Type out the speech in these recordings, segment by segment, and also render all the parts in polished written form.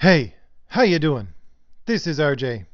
Hey, how you doing? This is RJ.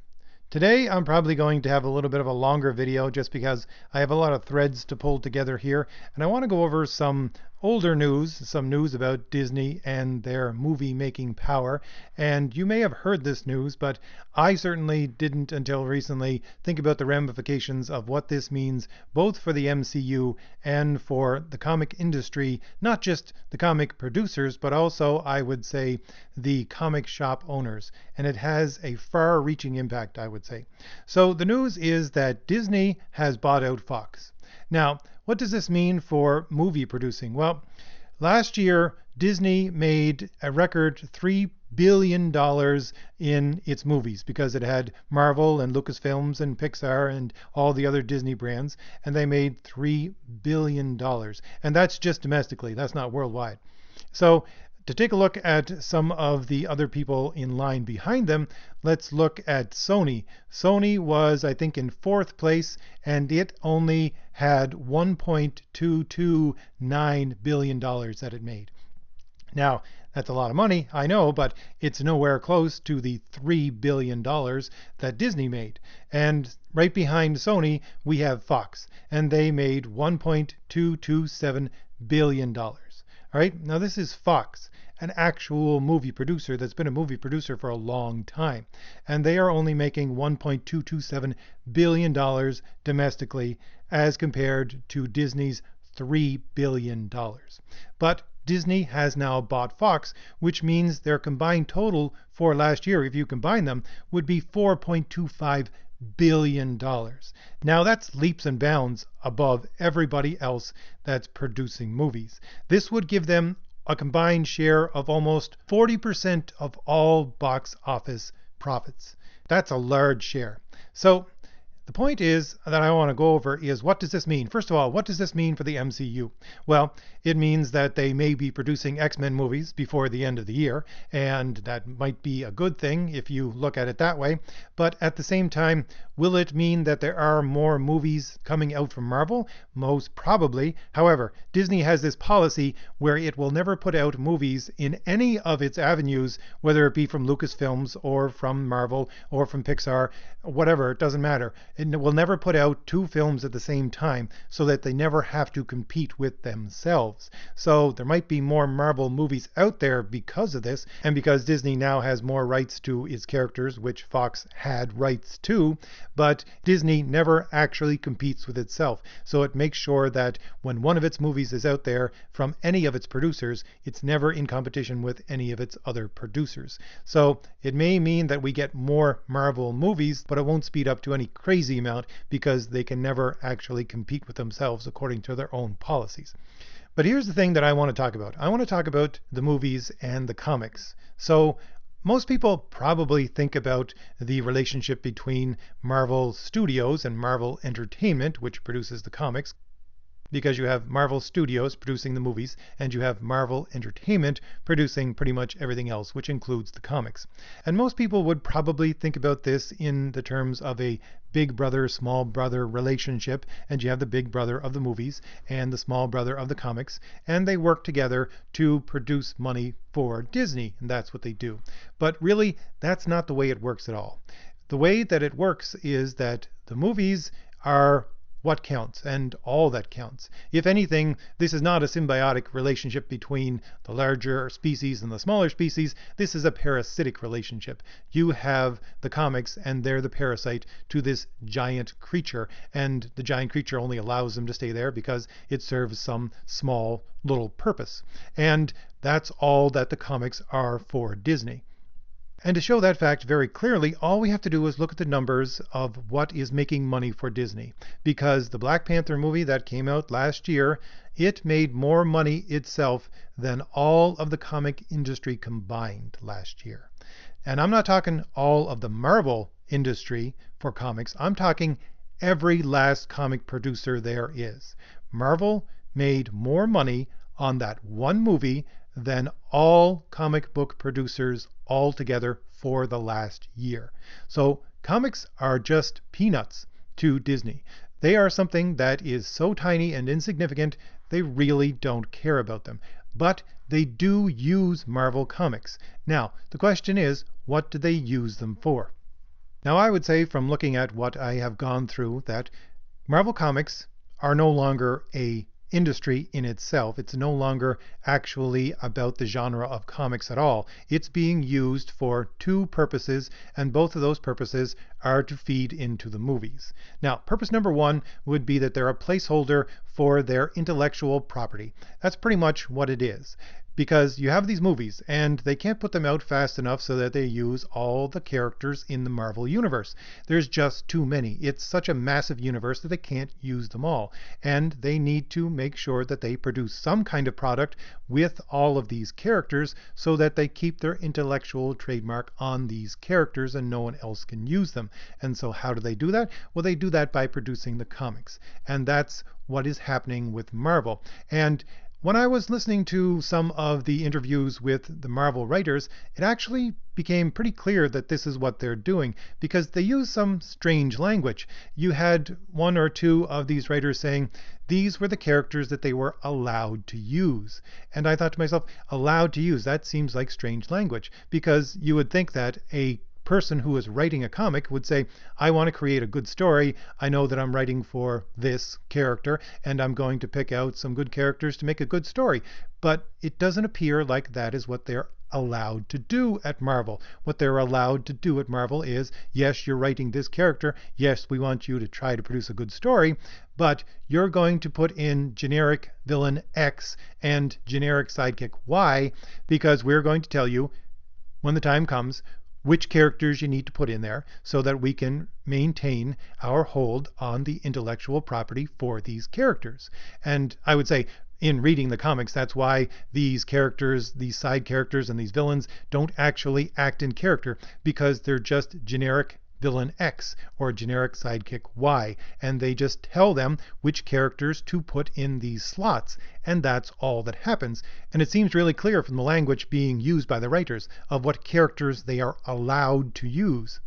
Today I'm probably going to have a little bit of a longer video just because I have a lot of threads to pull together here, and I want to go over some older news, some news about Disney and their movie making power. And you may have heard this news, but I certainly didn't until recently think about the ramifications of what this means both for the MCU and for the comic industry, not just the comic producers, but also, I would say, the comic shop owners. And it has a far-reaching impact, I would say. So the news is that Disney has bought out Fox. Now, what does this mean for movie producing? Well, last year, Disney made a record $3 billion in its movies because it had Marvel and Lucasfilms and Pixar and all the other Disney brands, and they made $3 billion. And that's just domestically, that's not worldwide. So to take a look at some of the other people in line behind them, let's look at Sony. Sony was, I think, in fourth place, and it only had $1.229 billion that it made. Now, that's a lot of money, I know, but it's nowhere close to the $3 billion that Disney made. And right behind Sony, we have Fox, and they made $1.227 billion. All right, now this is Fox, an actual movie producer that's been a movie producer for a long time. And they are only making $1.227 billion domestically as compared to Disney's $3 billion. But Disney has now bought Fox, which means their combined total for last year, if you combine them, would be $4.25 billion. Now that's leaps and bounds above everybody else that's producing movies. This would give them a combined share of almost 40% of all box office profits. That's a large share. So the point is that I want to go over is, what does this mean? First of all, what does this mean for the MCU? Well, it means that they may be producing X-Men movies before the end of the year, and that might be a good thing if you look at it that way. But at the same time, will it mean that there are more movies coming out from Marvel? Most probably. However, Disney has this policy where it will never put out movies in any of its avenues, whether it be from Lucasfilms or from Marvel or from Pixar, whatever, it doesn't matter. It will never put out two films at the same time so that they never have to compete with themselves. So there might be more Marvel movies out there because of this, and because Disney now has more rights to its characters, which Fox had rights to, but Disney never actually competes with itself. So it makes sure that when one of its movies is out there from any of its producers, it's never in competition with any of its other producers. So it may mean that we get more Marvel movies, but it won't speed up to any crazy amount because they can never actually compete with themselves according to their own policies. But here's the thing that I want to talk about. I want to talk about the movies and the comics. So most people probably think about the relationship between Marvel Studios and Marvel Entertainment, which produces the comics, because you have Marvel Studios producing the movies and you have Marvel Entertainment producing pretty much everything else, which includes the comics. And most people would probably think about this in the terms of a big brother, small brother relationship, and you have the big brother of the movies and the small brother of the comics, and they work together to produce money for Disney, and that's what they do. But really, that's not the way it works at all. The way that it works is that the movies are what counts and all that counts. If anything, this is not a symbiotic relationship between the larger species and the smaller species. This is a parasitic relationship. You have the comics and they're the parasite to this giant creature, and the giant creature only allows them to stay there because it serves some small little purpose. And that's all that the comics are for Disney. And to show that fact very clearly, all we have to do is look at the numbers of what is making money for Disney. Because the Black Panther movie that came out last year, it made more money itself than all of the comic industry combined last year. And I'm not talking all of the Marvel industry for comics. I'm talking every last comic producer there is. Marvel made more money on that one movie than all comic book producers all together for the last year. So comics are just peanuts to Disney. They are something that is so tiny and insignificant, they really don't care about them. but they do use Marvel Comics. Now, the question is, what do they use them for? Now, I would say from looking at what I have gone through that Marvel Comics are no longer a industry in itself. It's no longer actually about the genre of comics at all. It's being used for two purposes, and both of those purposes are to feed into the movies. Now, purpose number one would be that they're a placeholder for their intellectual property. That's pretty much what it is. Because you have these movies, and they can't put them out fast enough so that they use all the characters in the Marvel Universe. There's just too many. It's such a massive universe that they can't use them all. And they need to make sure that they produce some kind of product with all of these characters so that they keep their intellectual trademark on these characters and no one else can use them. And so how do they do that? Well, they do that by producing the comics. And that's what is happening with Marvel. And when I was listening to some of the interviews with the Marvel writers, it actually became pretty clear that this is what they're doing, because they use some strange language. You had one or two of these writers saying these were the characters that they were allowed to use. And I thought to myself, allowed to use, that seems like strange language, because you would think that a person who is writing a comic would say, I want to create a good story. I know that I'm writing for this character and I'm going to pick out some good characters to make a good story. But it doesn't appear like that is what they're allowed to do at Marvel. What they're allowed to do at Marvel is, yes, you're writing this character. Yes, we want you to try to produce a good story, but you're going to put in generic villain X and generic sidekick Y because we're going to tell you when the time comes which characters you need to put in there so that we can maintain our hold on the intellectual property for these characters. And I would say in reading the comics, that's why these characters, these side characters and these villains don't actually act in character, because they're just generic villain X or generic sidekick Y, and they just tell them which characters to put in these slots, and that's all that happens. And it seems really clear from the language being used by the writers of what characters they are allowed to use.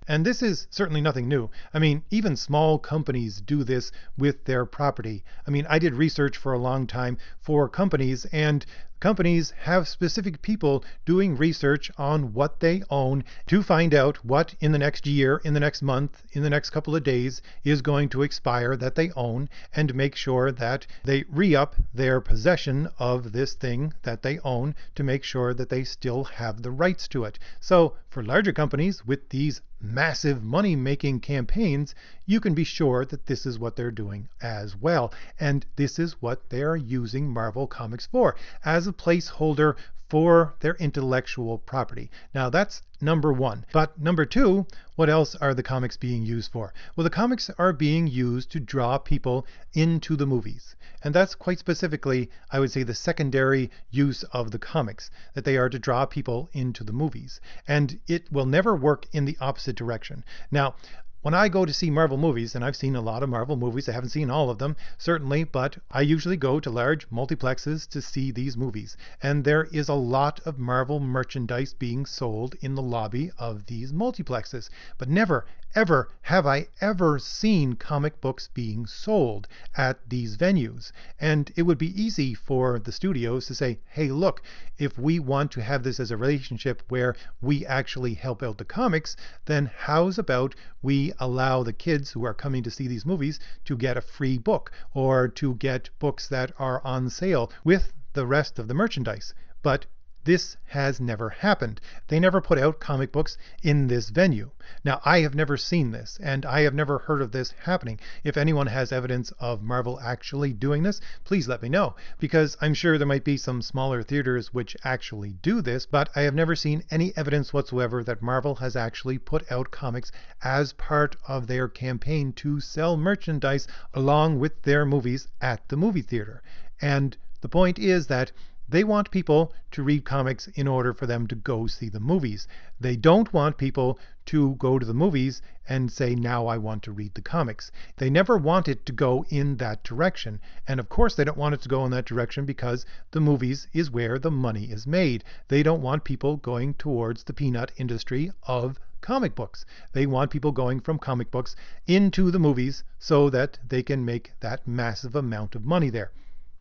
And this is certainly nothing new. I mean, even small companies do this with their property. I mean, I did research for a long time for companies, and companies have specific people doing research on what they own to find out what in the next year, in the next month, in the next couple of days is going to expire that they own, and make sure that they re-up their possession of this thing that they own to make sure that they still have the rights to it. So for larger companies with these massive money-making campaigns, you can be sure that this is what they're doing as well. And this is what they're using Marvel Comics for, as a placeholder for their intellectual property. Now that's number one. But number two, what else are the comics being used for? Well, the comics are being used to draw people into the movies. And that's quite specifically, I would say, the secondary use of the comics, that they are to draw people into the movies. And it will never work in the opposite direction. Now, when I go to see Marvel movies, and I've seen a lot of Marvel movies, I haven't seen all of them, certainly, but I usually go to large multiplexes to see these movies. And there is a lot of Marvel merchandise being sold in the lobby of these multiplexes. But never, ever have I ever seen comic books being sold at these venues. And it would be easy for the studios to say, hey, look, if we want to have this as a relationship where we actually help out the comics, then how's about we allow the kids who are coming to see these movies to get a free book or to get books that are on sale with the rest of the merchandise. But this has never happened. They never put out comic books in this venue. Now, I have never seen this, and I have never heard of this happening. If anyone has evidence of Marvel actually doing this, please let me know, because I'm sure there might be some smaller theaters which actually do this, but I have never seen any evidence whatsoever that Marvel has actually put out comics as part of their campaign to sell merchandise along with their movies at the movie theater. And the point is that they want people to read comics in order for them to go see the movies. They don't want people to go to the movies and say, now I want to read the comics. They never want it to go in that direction. And of course they don't want it to go in that direction because the movies is where the money is made. They don't want people going towards the peanut industry of comic books. They want people going from comic books into the movies so that they can make that massive amount of money there.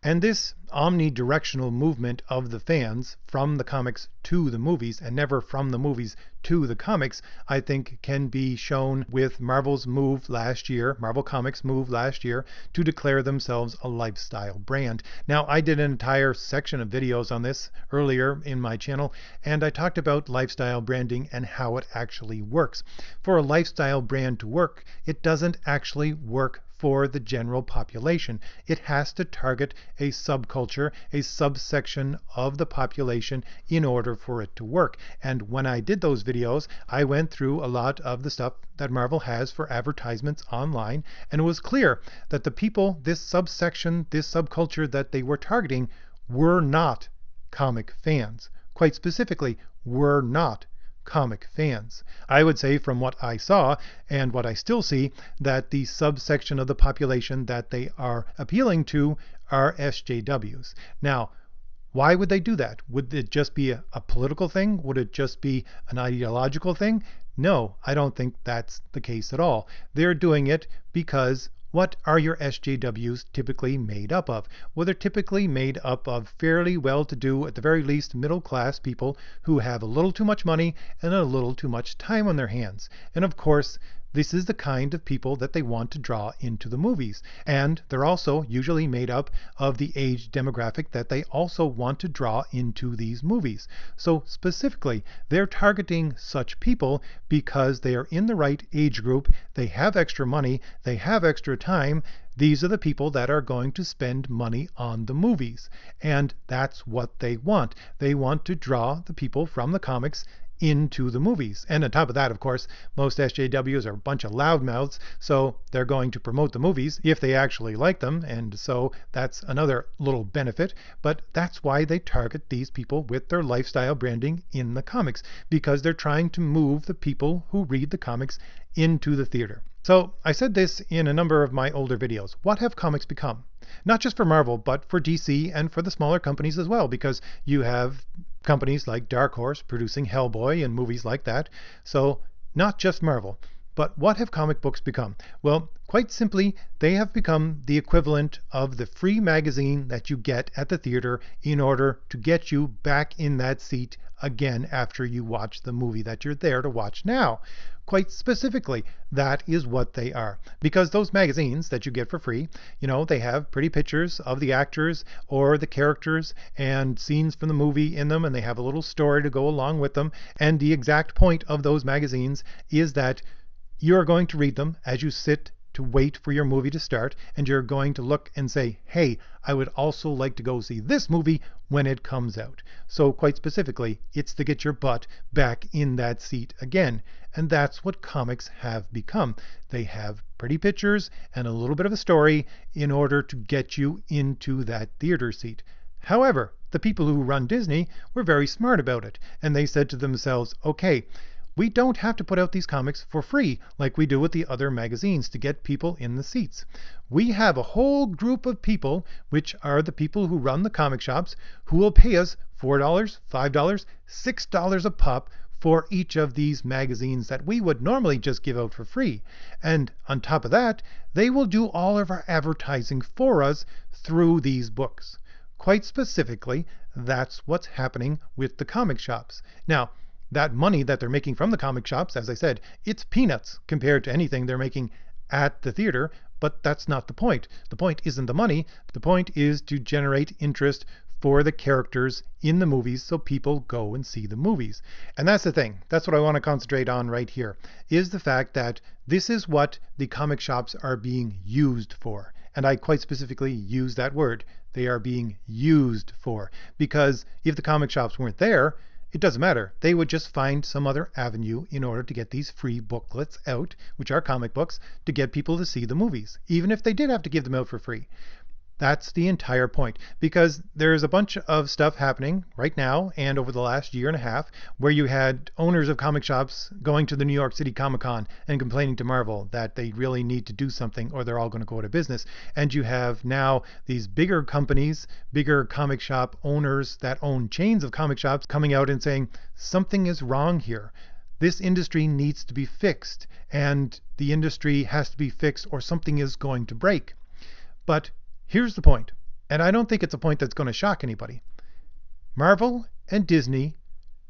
And this omnidirectional movement of the fans from the comics to the movies and never from the movies to the comics, I think can be shown with Marvel's move last year, Marvel Comics' move last year to declare themselves a lifestyle brand. Now, I did an entire section of videos on this earlier in my channel, and I talked about lifestyle branding and how it actually works. For a lifestyle brand to work, it doesn't actually work for the general population. It has to target a subculture, a subsection of the population in order for it to work. And when I did those videos, I went through a lot of the stuff that Marvel has for advertisements online, and it was clear that the people, this subsection, this subculture that they were targeting were not comic fans. Quite specifically, were not comic fans. I would say from what I saw and what I still see that the subsection of the population that they are appealing to are SJWs. Now, why would they do that? Would it just be a political thing? Would it just be an ideological thing? No, I don't think that's the case at all. They're doing it because what are your SJWs typically made up of? Well, they're typically made up of fairly well-to-do, at the very least, middle-class people who have a little too much money and a little too much time on their hands. And of course, this is the kind of people that they want to draw into the movies. And they're also usually made up of the age demographic that they also want to draw into these movies. So specifically, they're targeting such people because they are in the right age group, they have extra money, they have extra time. These are the people that are going to spend money on the movies. And that's what they want. They want to draw the people from the comics into the movies. And on top of that, of course, most SJWs are a bunch of loudmouths, so they're going to promote the movies if they actually like them, and so that's another little benefit. But that's why they target these people with their lifestyle branding in the comics, because they're trying to move the people who read the comics into the theater. So I said this in a number of my older videos. What have comics become? Not just for Marvel, but for DC and for the smaller companies as well, because you have companies like Dark Horse producing Hellboy and movies like that. So not just Marvel. But what have comic books become? Well, quite simply, they have become the equivalent of the free magazine that you get at the theater in order to get you back in that seat again after you watch the movie that you're there to watch now. Quite specifically, that is what they are. Because those magazines that you get for free, they have pretty pictures of the actors or the characters and scenes from the movie in them, and they have a little story to go along with them. And the exact point of those magazines is that you're going to read them as you sit to wait for your movie to start, and you're going to look and say, hey, I would also like to go see this movie when it comes out. So quite specifically, it's to get your butt back in that seat again. And that's what comics have become. They have pretty pictures and a little bit of a story in order to get you into that theater seat. However, the people who run Disney were very smart about it, and they said to themselves, okay, we don't have to put out these comics for free like we do with the other magazines to get people in the seats. We have a whole group of people, which are the people who run the comic shops, who will pay us $4, $5, $6 a pop for each of these magazines that we would normally just give out for free. And on top of that, they will do all of our advertising for us through these books. Quite specifically, that's what's happening with the comic shops. Now, that money that they're making from the comic shops, as I said, it's peanuts compared to anything they're making at the theater, but that's not the point. The point isn't the money. The point is to generate interest for the characters in the movies so people go and see the movies. And that's the thing. That's what I want to concentrate on right here, is the fact that this is what the comic shops are being used for. And I quite specifically use that word. They are being used for. Because if the comic shops weren't there, it doesn't matter. They would just find some other avenue in order to get these free booklets out, which are comic books, to get people to see the movies, even if they did have to give them out for free. That's the entire point, because there's a bunch of stuff happening right now and over the last year and a half where you had owners of comic shops going to the New York City Comic Con and complaining to Marvel that they really need to do something or they're all going to go out of business. And you have now these bigger companies, bigger comic shop owners that own chains of comic shops coming out and saying something is wrong here. This industry needs to be fixed, and the industry has to be fixed or something is going to break. But here's the point. And I don't think it's a point that's going to shock anybody. Marvel and Disney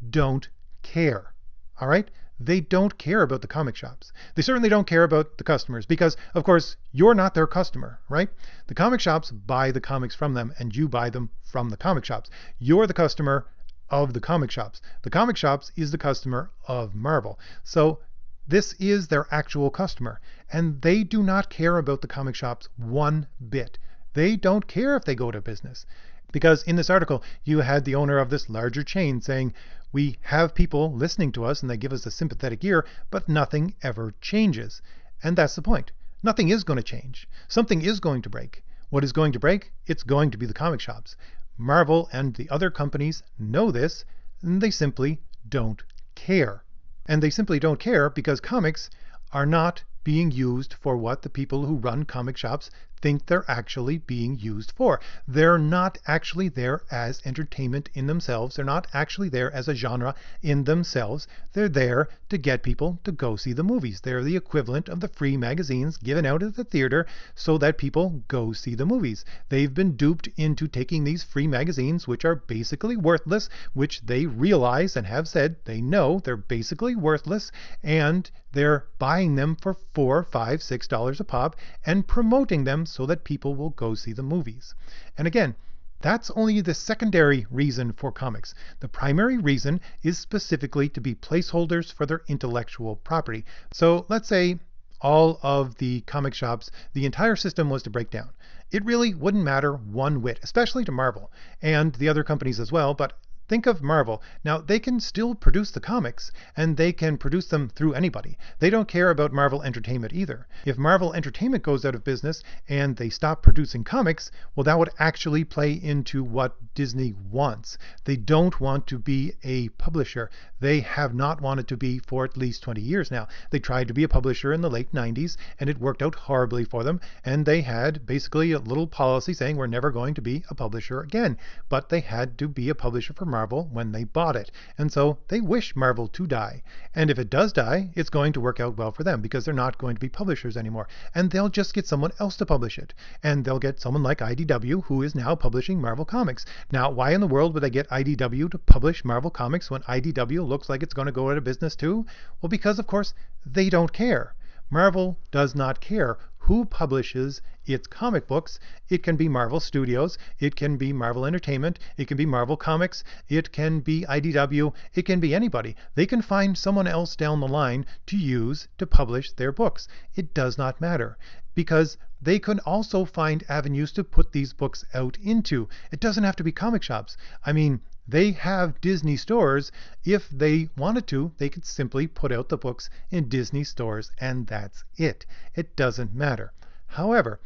don't care. All right? They don't care about the comic shops. They certainly don't care about the customers because, of course, you're not their customer, right? The comic shops buy the comics from them and you buy them from the comic shops. You're the customer of the comic shops. The comic shops is the customer of Marvel. So this is their actual customer. And they do not care about the comic shops one bit. They don't care if they go to business. Because in this article, you had the owner of this larger chain saying, we have people listening to us and they give us a sympathetic ear, but nothing ever changes. And that's the point. Nothing is going to change. Something is going to break. What is going to break? It's going to be the comic shops. Marvel and the other companies know this, and they simply don't care. And they simply don't care because comics are not being used for what the people who run comic shops think they're actually being used for. They're not actually there as entertainment in themselves. They're not actually there as a genre in themselves. They're there to get people to go see the movies. They're the equivalent of the free magazines given out at the theater so that people go see the movies. They've been duped into taking these free magazines, which are basically worthless, which they realize and have said they know they're basically worthless, and they're buying them for $4, $5, $6 a pop and promoting them so that people will go see the movies. And again, that's only the secondary reason for comics. The primary reason is specifically to be placeholders for their intellectual property. So let's say all of the comic shops, the entire system was to break down. It really wouldn't matter one whit, especially to Marvel and the other companies as well, but think of Marvel. Now, they can still produce the comics, and they can produce them through anybody. They don't care about Marvel Entertainment either. If Marvel Entertainment goes out of business and they stop producing comics, well, that would actually play into what Disney wants. They don't want to be a publisher. They have not wanted to be for at least 20 years now. They tried to be a publisher in the late 90s, and it worked out horribly for them, and they had basically a little policy saying we're never going to be a publisher again. But they had to be a publisher for Marvel when they bought it. And so they wish Marvel to die. And if it does die, it's going to work out well for them because they're not going to be publishers anymore. And they'll just get someone else to publish it. And they'll get someone like IDW, who is now publishing Marvel Comics. Now, why in the world would they get IDW to publish Marvel Comics when IDW looks like it's going to go out of business too? Well, because of course they don't care. Marvel does not care who publishes its comic books. It can be Marvel Studios, it can be Marvel Entertainment, it can be Marvel Comics, it can be IDW, it can be anybody. They can find someone else down the line to use to publish their books. It does not matter because they can also find avenues to put these books out into. It doesn't have to be comic shops. I mean, they have Disney stores. If they wanted to, they could simply put out the books in Disney stores and that's it. It doesn't matter. However,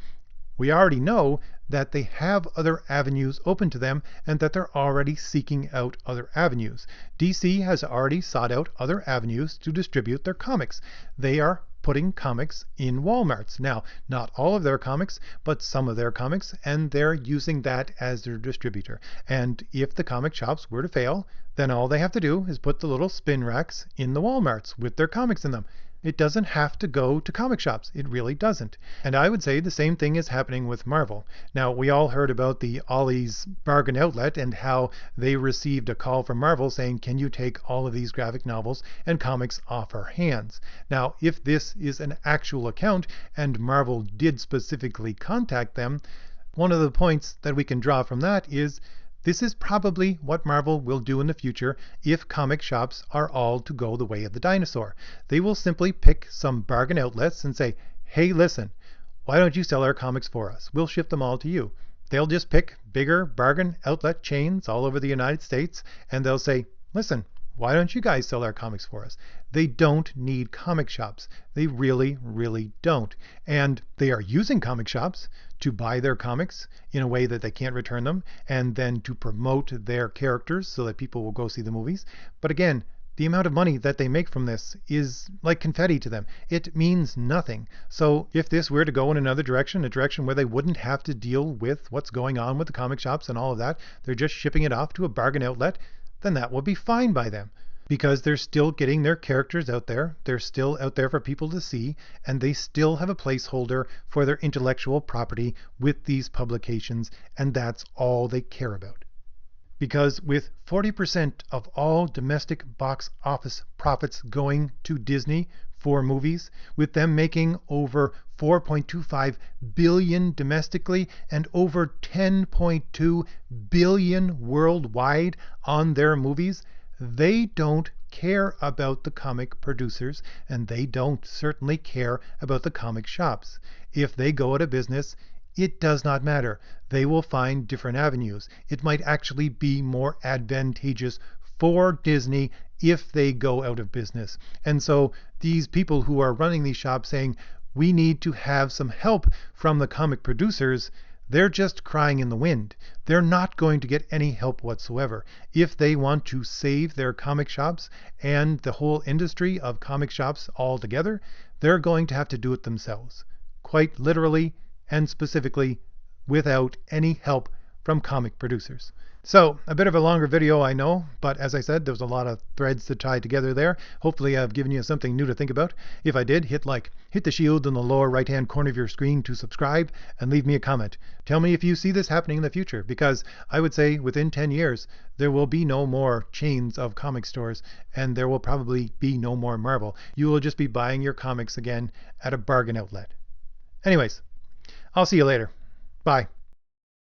we already know that they have other avenues open to them and that they're already seeking out other avenues. DC has already sought out other avenues to distribute their comics. They are putting comics in Walmarts. Now, not all of their comics, but some of their comics, and they're using that as their distributor. And if the comic shops were to fail, then all they have to do is put the little spin racks in the Walmarts with their comics in them. It doesn't have to go to comic shops. It really doesn't. And I would say the same thing is happening with Marvel. Now, we all heard about the Ollie's Bargain Outlet and how they received a call from Marvel saying, can you take all of these graphic novels and comics off our hands? Now, if this is an actual account and Marvel did specifically contact them, one of the points that we can draw from that is this is probably what Marvel will do in the future if comic shops are all to go the way of the dinosaur. They will simply pick some bargain outlets and say, hey, listen, why don't you sell our comics for us? We'll ship them all to you. They'll just pick bigger bargain outlet chains all over the United States and they'll say, listen, why don't you guys sell our comics for us? They don't need comic shops. They really, really don't. And they are using comic shops to buy their comics in a way that they can't return them and then to promote their characters so that people will go see the movies. But again, the amount of money that they make from this is like confetti to them. It means nothing. So if this were to go in another direction, a direction where they wouldn't have to deal with what's going on with the comic shops and all of that, they're just shipping it off to a bargain outlet, then that would be fine by them. because they're still getting their characters out there. They're still out there for people to see, and they still have a placeholder for their intellectual property with these publications, and that's all they care about. Because with 40% of all domestic box office profits going to Disney for movies, with them making over $4.25 billion domestically and over $10.2 billion worldwide on their movies, they don't care about the comic producers, and they don't certainly care about the comic shops. If they go out of business, it does not matter. They will find different avenues. It might actually be more advantageous for Disney if they go out of business. And so these people who are running these shops saying, we need to have some help from the comic producers, they're just crying in the wind. They're not going to get any help whatsoever. If they want to save their comic shops and the whole industry of comic shops altogether, they're going to have to do it themselves. Quite literally and specifically, without any help from comic producers. So, a bit of a longer video, I know, but as I said, there's a lot of threads to tie together there. Hopefully I've given you something new to think about. If I did, hit like. Hit the shield in the lower right-hand corner of your screen to subscribe, and leave me a comment. Tell me if you see this happening in the future, because I would say within 10 years, there will be no more chains of comic stores, and there will probably be no more Marvel. You will just be buying your comics again at a bargain outlet. Anyways, I'll see you later. Bye.